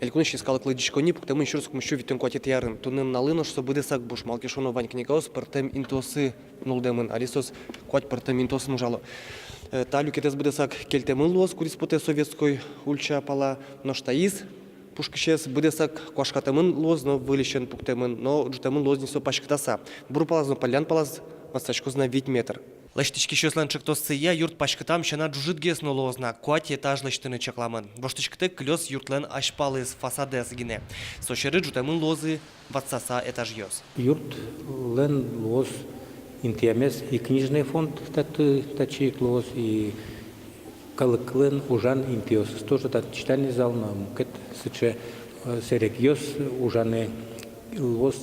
Елькунші скали клидічконі, поки ми щось комущо від тенкоті ярин. Туним налино, що буде сак буш, малкішоно вань кнігаус, пертем інтоси нулдемен, алісос квать пертем інтос мужало. Та люкетес буде сак кельтемин лос, кудись поте совєтської ульча пала ноштаїз, пушкішес буде сак квашкатемин лоз, но виліщен пуктемин, но джутемин лоз нісо пашкатаса. Буру палаз, но палян палаз, мастачку зна 8 метр. Лештички щосланчик то сия, юрт пашкатам щена джужит гесно лозна, куаті етаж лештини чакламен. Воштичките кльос юртлен ашпали з фасадес гіне. Сошери джутемин лози ватсаса етаж йос. Юрт лен лоз интиамес и книжный фонд тачик лоз и калыклен ужан интиос. Тоже так читальный зал на мукет сыче серек йос ужаны лоз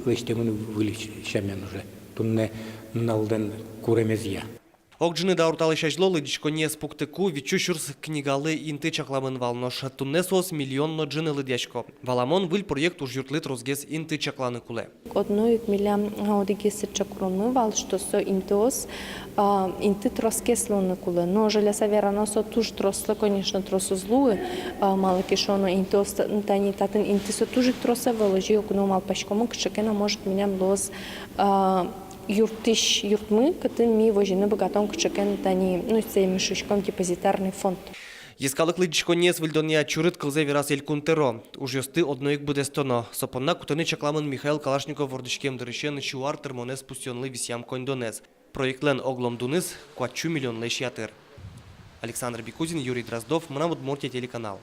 лештемын вылечамен уже. Тунне налден куремезия. Окджини да урталиша жло лидичко не спуктику відчу щурс книгали інти чакламен валнош. Тунне сос мільйонно джини лидячко. Валамон виль проєкт уж юртлит розгес інти чаклани куле. Одною міля одегіси чакруми вал, що со інтос інти троскесло куле. Но желя савера носо туж тросло, конечно, тросу злуи, малки шоно інтос тані татин інтисо тужик троса виложи, окуно мал пашкому, кшекена може міням лоз юртиш юртми, катин мій вожіни богатом кчекен тані, ну це мішечком депозитарний фонд. Єскали клидичко не свильдония чурит кълзе вірас елькунтеро. Уж йости одноїк буде стоно. Сопонна кутини чакламен Михаил Калашников вордичкем диришен чуар термонес пустьонли вісям кондонез. Проєктлен оглом дунис квачу мільйон леш ятир. Александр Бікузін, Юрій Дроздов, Манамуд Мортя, телеканал.